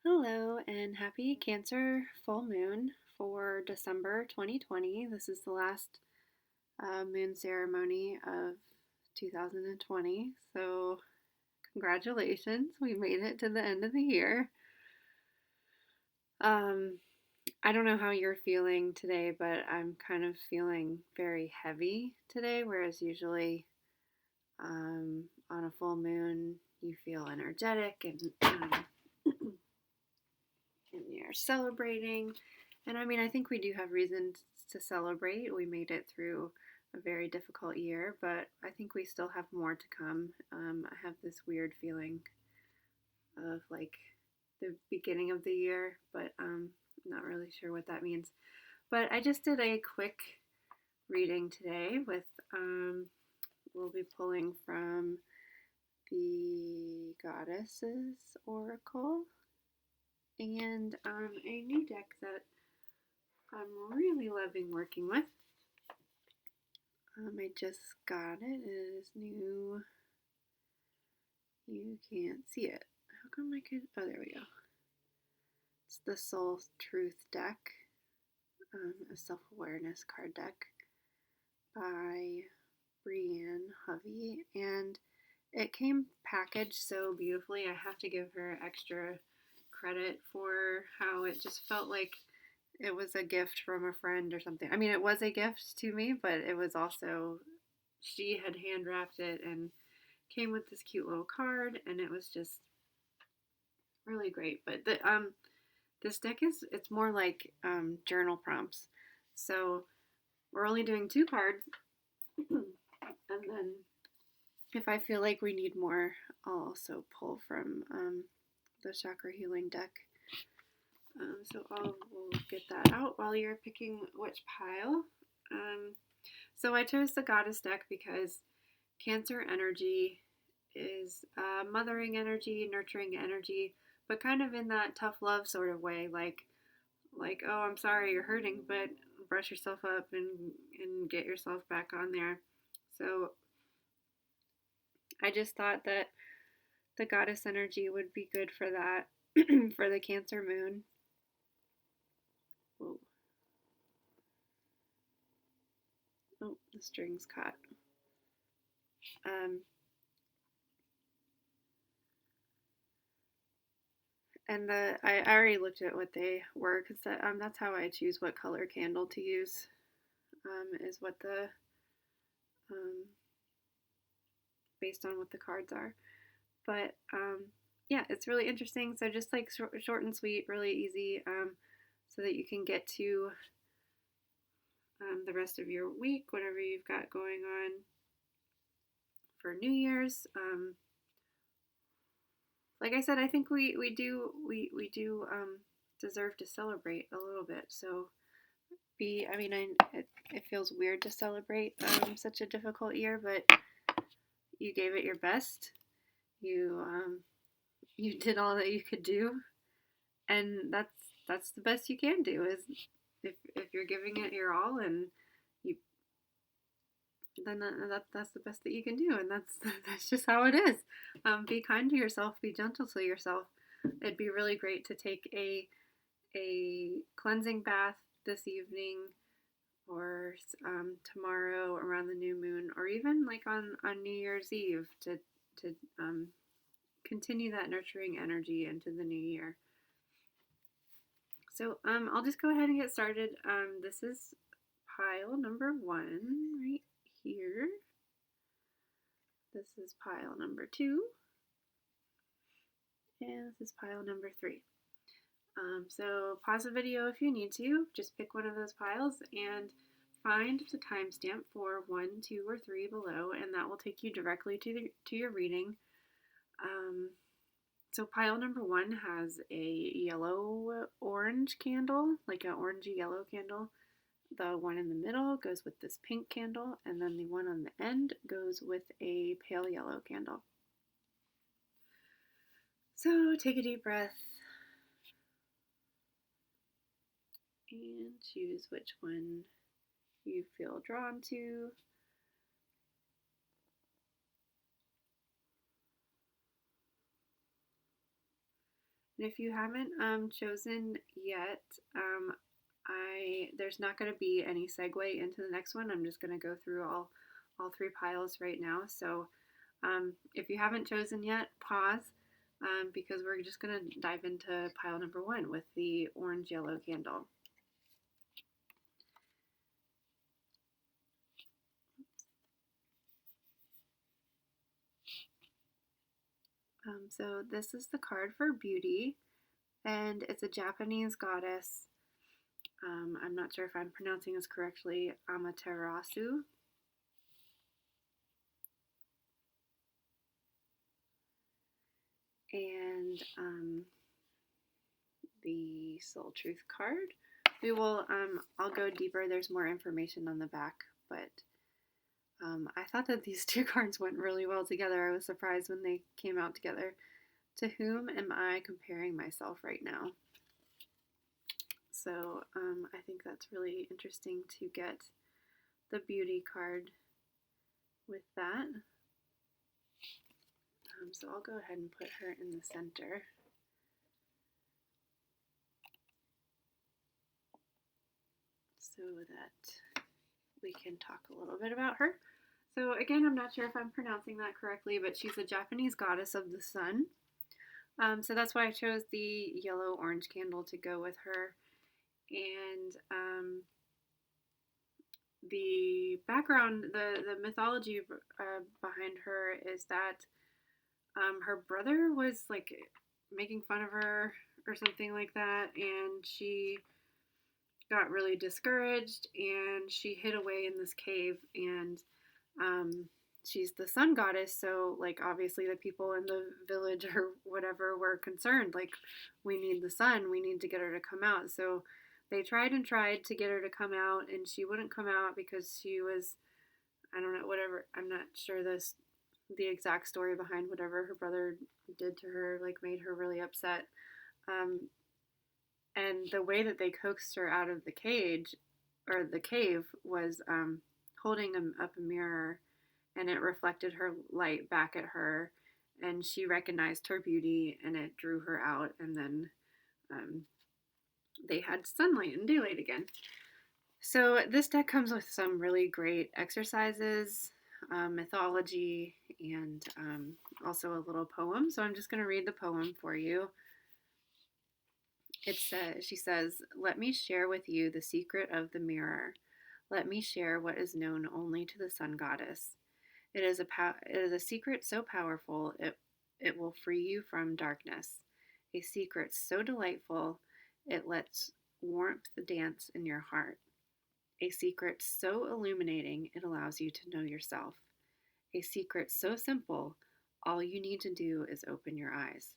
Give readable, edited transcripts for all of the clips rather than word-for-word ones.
Hello and happy Cancer full moon for December 2020. This is the last moon ceremony of 2020. So, congratulations, we made it to the end of the year. Um, I don't know how you're feeling today, but I'm kind of feeling very heavy today, whereas usually on a full moon you feel energetic and you're celebrating. And I mean, I think we do have reasons to celebrate. We made it through a very difficult year, but I think we still have more to come. I have this weird feeling of like the beginning of the year, but I'm not really sure what that means. But I just did a quick reading today with, we'll be pulling from the Goddesses Oracle and a new deck that I'm really loving working with. I just got it. It is new. You can't see it. How come I could? Oh, there we go. It's the Soul Truth deck, a self-awareness card deck by Brienne Hovey, and it came packaged so beautifully. I have to give her extra credit for how it just felt like it was a gift from a friend or something. I mean, it was a gift to me, but it was also, she had hand wrapped it and came with this cute little card, and it was just really great. But this deck it's more like journal prompts. So we're only doing two cards, and then if I feel like we need more, I'll also pull from the chakra healing deck. So we'll get that out while you're picking which pile. So I chose the Goddess deck because Cancer energy is mothering energy, nurturing energy, but kind of in that tough love sort of way, like oh, I'm sorry you're hurting, but brush yourself up and get yourself back on there. So I just thought that the Goddess energy would be good for that for the Cancer moon. Whoa. Oh, the string's caught. Um, and I already looked at what they were because that's how I choose what color candle to use. Is what the based on what the cards are. But yeah, it's really interesting. So just like short and sweet, really easy, so that you can get to the rest of your week, whatever you've got going on for New Year's. Like I said, I think we do deserve to celebrate a little bit. So it feels weird to celebrate such a difficult year, but you gave it your best. You did all that you could do, and that's the best you can do. Is if you're giving it your all, and you then that's the best that you can do, and that's just how it is. Be kind to yourself. Be gentle to yourself. It'd be really great to take a cleansing bath this evening or tomorrow around the new moon, or even like on New Year's Eve to continue that nurturing energy into the new year. So I'll just go ahead and get started. This is pile number 1 right here. This is pile number 2. And this is pile number 3. So pause the video if you need to. Just pick one of those piles and find the timestamp for 1, 2, or 3 below, and that will take you directly to your reading. So pile number 1 has a yellow-orange candle, like an orangey yellow candle. The one in the middle goes with this pink candle, and then the one on the end goes with a pale yellow candle. So take a deep breath and choose which one you feel drawn to. And if you haven't chosen yet, there's not going to be any segue into the next one. I'm just going to go through all three piles right now. So if you haven't chosen yet, pause because we're just going to dive into pile number one with the orange yellow candle. So this is the card for beauty, and it's a Japanese goddess. I'm not sure if I'm pronouncing this correctly, Amaterasu. And the Soul Truth card. We will, I'll go deeper. There's more information on the back, but I thought that these two cards went really well together. I was surprised when they came out together. To whom am I comparing myself right now? So I think that's really interesting to get the beauty card with that. So I'll go ahead and put her in the center. So that we can talk a little bit about her. So again, I'm not sure if I'm pronouncing that correctly, but she's a Japanese goddess of the sun. So that's why I chose the yellow-orange candle to go with her. And the background, the mythology behind her is that her brother was like making fun of her or something like that, and she got really discouraged and she hid away in this cave. And she's the sun goddess, so like obviously the people in the village or whatever were concerned, like we need the sun, we need to get her to come out. So they tried and tried to get her to come out, and she wouldn't come out because she was, I don't know, whatever, I'm not sure the exact story behind whatever her brother did to her, like made her really upset. And the way that they coaxed her out of the cage or the cave was holding up a mirror, and it reflected her light back at her, and she recognized her beauty, and it drew her out. And then they had sunlight and daylight again. So this deck comes with some really great exercises, mythology, and also a little poem. So I'm just going to read the poem for you. She says, "Let me share with you the secret of the mirror. Let me share what is known only to the sun goddess. It is a secret so powerful it will free you from darkness. A secret so delightful it lets warmth dance in your heart. A secret so illuminating it allows you to know yourself. A secret so simple all you need to do is open your eyes.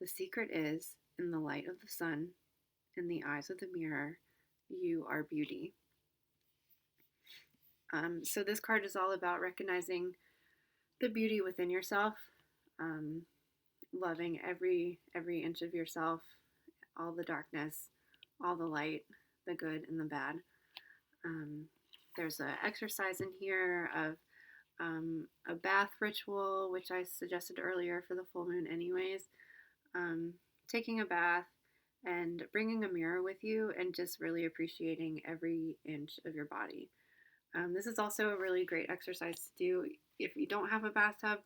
The secret is, in the light of the sun, in the eyes of the mirror, you are beauty." So this card is all about recognizing the beauty within yourself, loving every inch of yourself, all the darkness, all the light, the good and the bad. There's an exercise in here of a bath ritual, which I suggested earlier for the full moon anyways. Taking a bath and bringing a mirror with you and just really appreciating every inch of your body. This is also a really great exercise to do if you don't have a bathtub,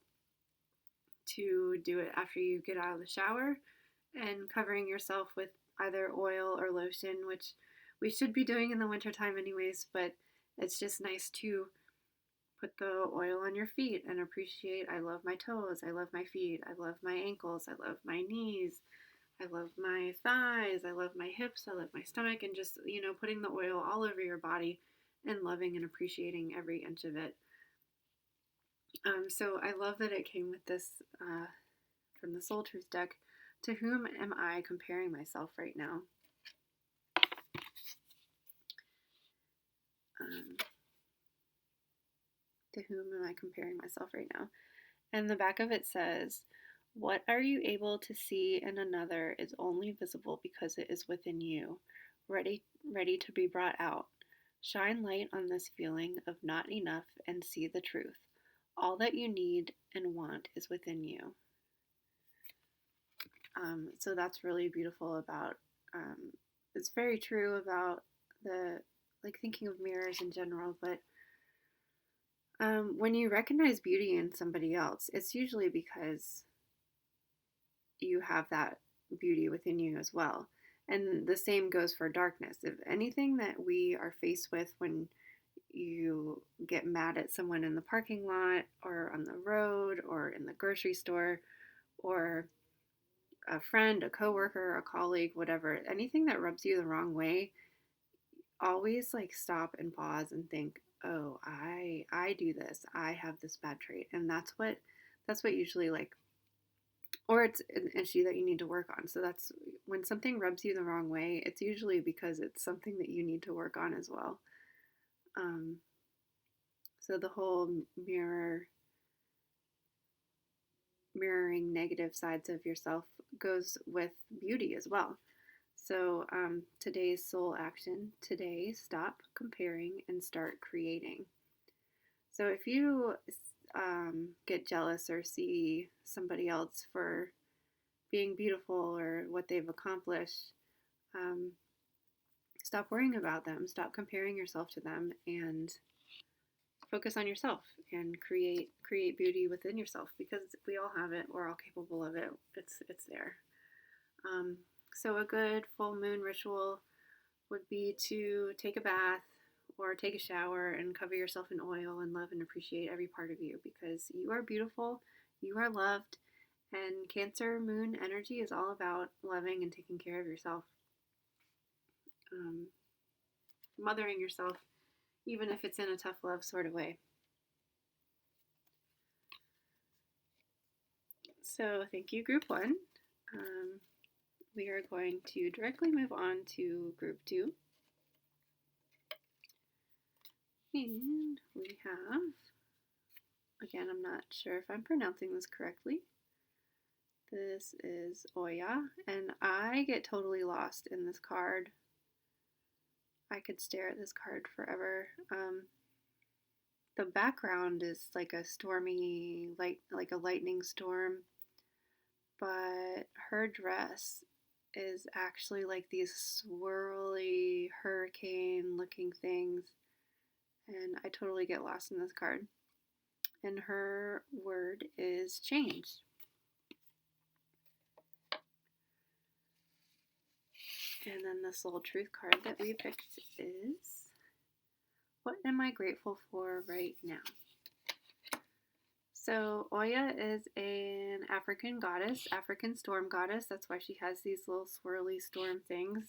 to do it after you get out of the shower and covering yourself with either oil or lotion, which we should be doing in the wintertime anyways, but it's just nice to put the oil on your feet and appreciate, I love my toes, I love my feet, I love my ankles, I love my knees, I love my thighs, I love my hips, I love my stomach, and just, putting the oil all over your body and loving and appreciating every inch of it. So I love that it came with this from the Soul Truth deck. To whom am I comparing myself right now? To whom am I comparing myself right now? And the back of it says, "What are you able to see in another is only visible because it is within you, ready to be brought out. Shine light on this feeling of not enough and see the truth. All that you need and want is within you." So that's really beautiful about, it's very true about the, like thinking of mirrors in general, but when you recognize beauty in somebody else, it's usually because you have that beauty within you as well. And the same goes for darkness. If anything that we are faced with when you get mad at someone in the parking lot or on the road or in the grocery store or a friend, a coworker, a colleague, whatever, anything that rubs you the wrong way, always like stop and pause and think, "Oh, I do this. I have this bad trait." And that's what usually like, or it's an issue that you need to work on. So that's when something rubs you the wrong way, it's usually because it's something that you need to work on as well. Um, so the whole mirroring negative sides of yourself goes with beauty as well. So today's soul action: today, stop comparing and start creating. So if you get jealous or see somebody else for being beautiful or what they've accomplished, um, stop worrying about them, stop comparing yourself to them, and focus on yourself and create beauty within yourself, because we all have it. We're all capable of it. It's there. Um, so a good full moon ritual would be to take a bath or take a shower and cover yourself in oil and love and appreciate every part of you, because you are beautiful, you are loved, and Cancer moon energy is all about loving and taking care of yourself, um, mothering yourself, even if it's in a tough love sort of way. So thank you, group one. We are going to directly move on to group two. And we have, again, I'm not sure if I'm pronouncing this correctly. This is Oya, and I get totally lost in this card. I could stare at this card forever. The background is like a stormy, like a lightning storm, but her dress is actually like these swirly hurricane looking things, and I totally get lost in this card. And her word is change. And then the soul truth card that we picked is, what am I grateful for right now? So Oya is an African goddess, African storm goddess. That's why she has these little swirly storm things.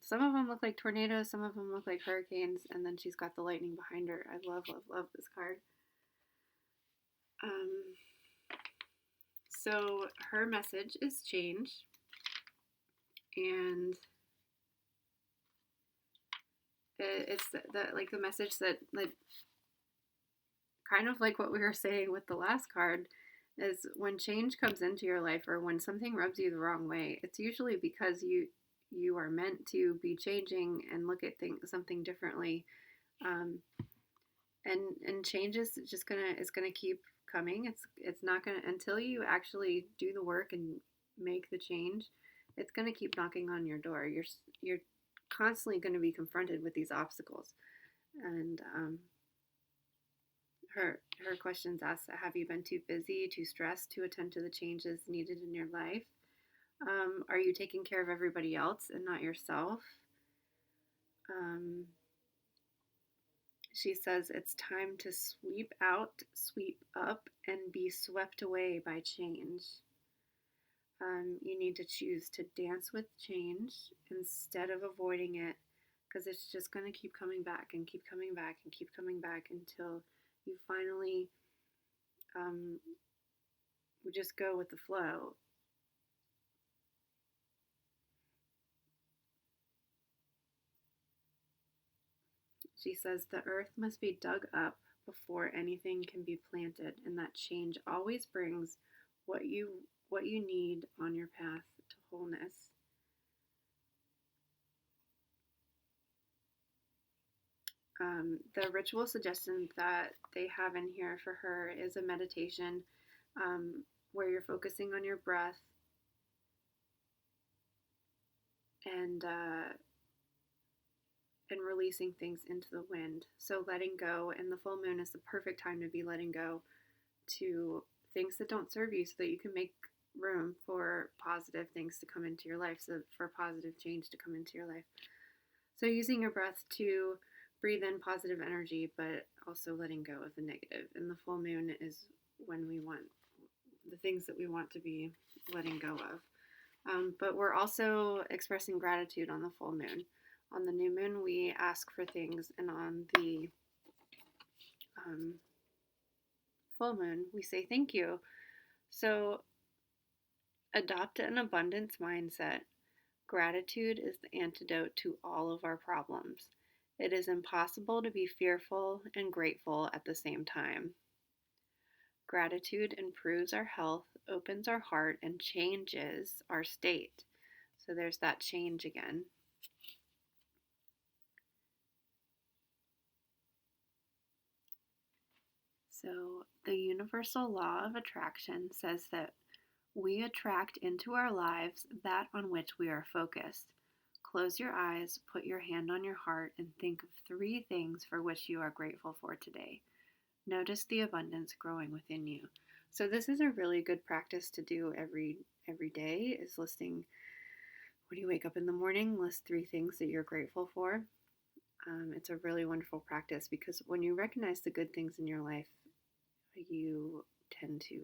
Some of them look like tornadoes, some of them look like hurricanes, and then she's got the lightning behind her. I love, love, love this card. So her message is change, and it's the message that, like, kind of like what we were saying with the last card, is when change comes into your life or when something rubs you the wrong way, it's usually because you are meant to be changing and look at something differently, um, and change is just gonna keep coming. It's not gonna, until you actually do the work and make the change. It's gonna keep knocking on your door. You're constantly going to be confronted with these obstacles, and her questions ask, have you been too busy, too stressed to attend to the changes needed in your life? Are you taking care of everybody else and not yourself? She says it's time to sweep out, sweep up, and be swept away by change. You need to choose to dance with change instead of avoiding it, because it's just going to keep coming back and keep coming back and keep coming back until you finally just go with the flow. She says the earth must be dug up before anything can be planted, and that change always brings what you need on your path to wholeness. The ritual suggestion that they have in here for her is a meditation, where you're focusing on your breath, and releasing things into the wind. So letting go, and the full moon is the perfect time to be letting go to things that don't serve you, so that you can make room for positive things to come into your life, so for positive change to come into your life. So using your breath to breathe in positive energy, but also letting go of the negative. And the full moon is when we want the things that we want to be letting go of. But we're also expressing gratitude on the full moon. On the new moon, we ask for things, and on the full moon, we say thank you. So adopt an abundance mindset. Gratitude is the antidote to all of our problems. It is impossible to be fearful and grateful at the same time. Gratitude improves our health, opens our heart, and changes our state. So there's that change again. So the universal law of attraction says that we attract into our lives that on which we are focused. Close your eyes, put your hand on your heart, and think of 3 things for which you are grateful for today. Notice the abundance growing within you. So this is a really good practice to do every day, is listing, when you wake up in the morning, list 3 things that you're grateful for. It's a really wonderful practice, because when you recognize the good things in your life, you tend to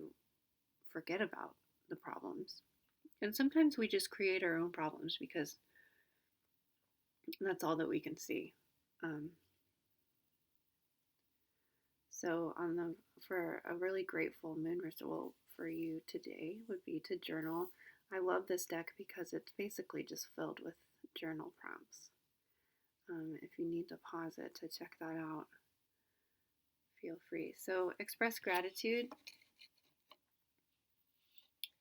forget about the problems. And sometimes we just create our own problems because that's all that we can see. So for a really grateful moon ritual for you today would be to journal. I love this deck because it's basically just filled with journal prompts. If you need to pause it to check that out, feel free. So express gratitude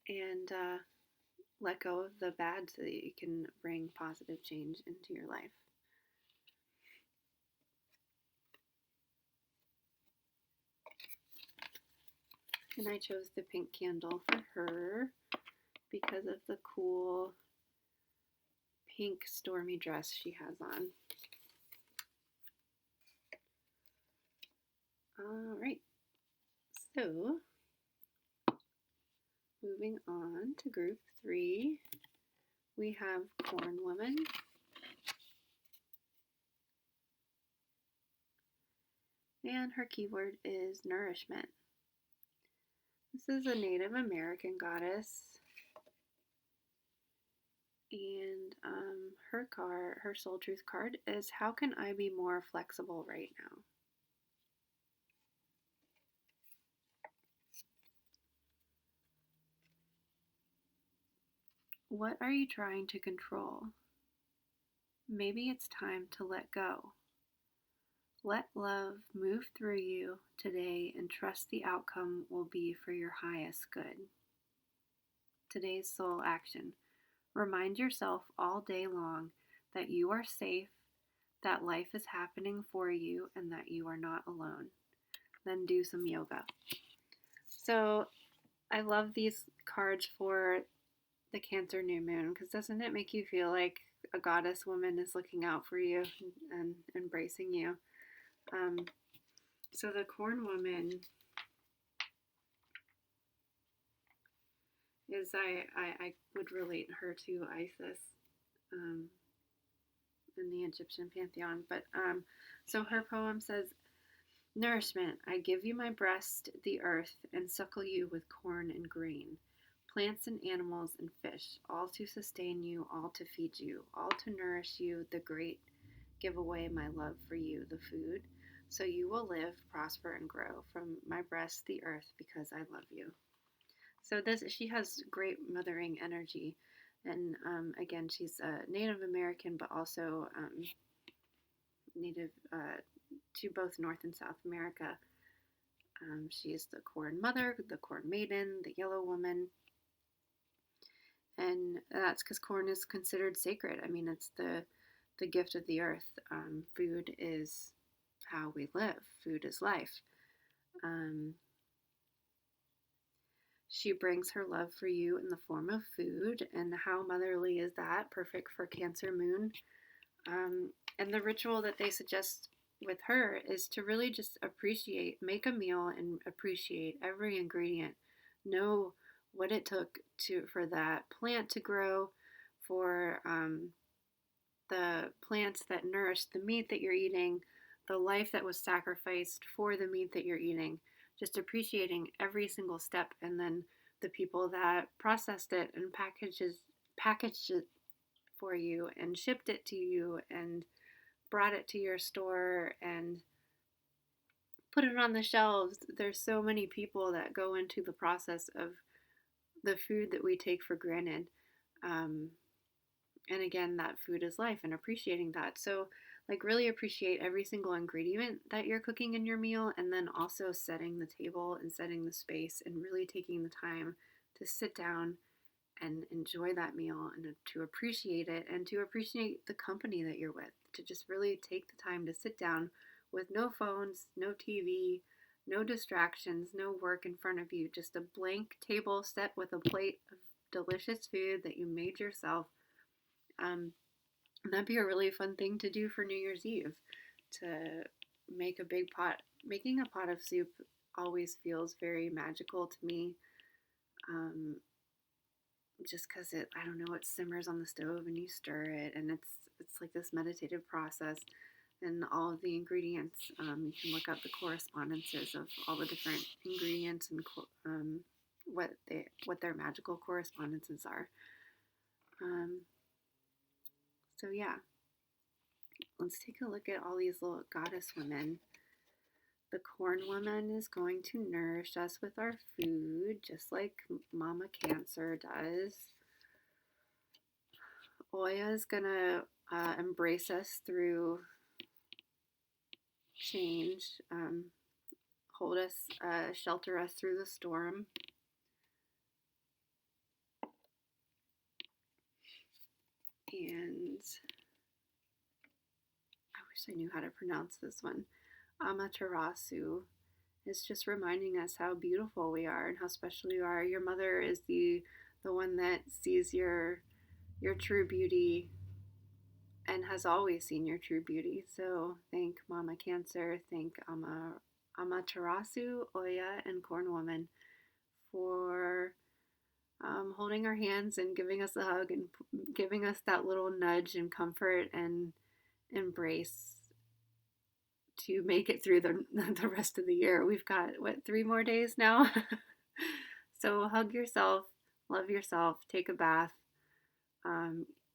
and let go of the bad so that you can bring positive change into your life. And I chose the pink candle for her because of the cool pink stormy dress she has on. All right, so moving on to group 3, we have Corn Woman. And her keyword is nourishment. This is a Native American goddess. And her soul truth card is, how can I be more flexible right now? What are you trying to control? Maybe it's time to let go. Let love move through you today and trust the outcome will be for your highest good. Today's soul action. Remind yourself all day long that you are safe, that life is happening for you, and that you are not alone. Then do some yoga. So I love these cards for the Cancer new moon, because doesn't it make you feel like a goddess woman is looking out for you and embracing you? So the Corn Woman is, I would relate her to Isis in the Egyptian pantheon. But so her poem says, nourishment, I give you my breast, the earth, and suckle you with corn and grain, plants and animals and fish, all to sustain you, all to feed you, all to nourish you, the great give away my love for you, the food, so you will live, prosper, and grow from my breast, the earth, because I love you. So she has great mothering energy, and again, she's a Native American, but also native to both North and South America. She is the Corn Mother, the Corn Maiden, the Yellow Woman, and that's because corn is considered sacred. I mean, it's the gift of the earth. Food is how we live. Food is life. She brings her love for you in the form of food, and how motherly is that? Perfect for Cancer Moon. And the ritual that they suggest with her is to really just make a meal and appreciate every ingredient. Know what it took for that plant to grow, for the plants that nourish the meat that you're eating, the life that was sacrificed for the meat that you're eating. Just appreciating every single step, and then the people that processed it and packaged it for you and shipped it to you and brought it to your store and put it on the shelves. There's so many people that go into the process of the food that we take for granted. Um, and again, that food is life, and appreciating that. So, like, really appreciate every single ingredient that you're cooking in your meal, and then also setting the table and setting the space and really taking the time to sit down and enjoy that meal, and to appreciate it, and to appreciate the company that you're with. To just really take the time to sit down with no phones, no TV, no distractions, no work in front of you, just a blank table set with a plate of delicious food that you made yourself. Um, that'd be a really fun thing to do for New Year's Eve, to make a big pot. Making a pot of soup always feels very magical to me. Um, just because I don't know, it simmers on the stove and you stir it, and it's like this meditative process, and all of the ingredients. You can look up the correspondences of all the different ingredients, and what their magical correspondences are. Um, so yeah, let's take a look at all these little goddess women. The corn woman is going to nourish us with our food, just like Mama Cancer does. Oya is going to embrace us through change, hold us, shelter us through the storm. And I wish I knew how to pronounce this one. Amaterasu is just reminding us how beautiful we are and how special you are. Your mother is the one that sees your true beauty and has always seen your true beauty. So thank Mama Cancer, thank Amaterasu, Oya, and Corn Woman for holding our hands and giving us a hug and giving us that little nudge and comfort and embrace to make it through the rest of the year. We've got, what, 3 more days now? So hug yourself, love yourself, take a bath,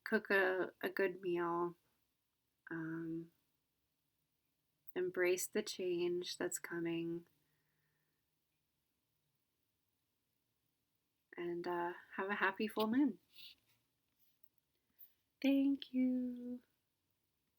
cook a good meal, embrace the change that's coming, and have a happy full moon. Thank you.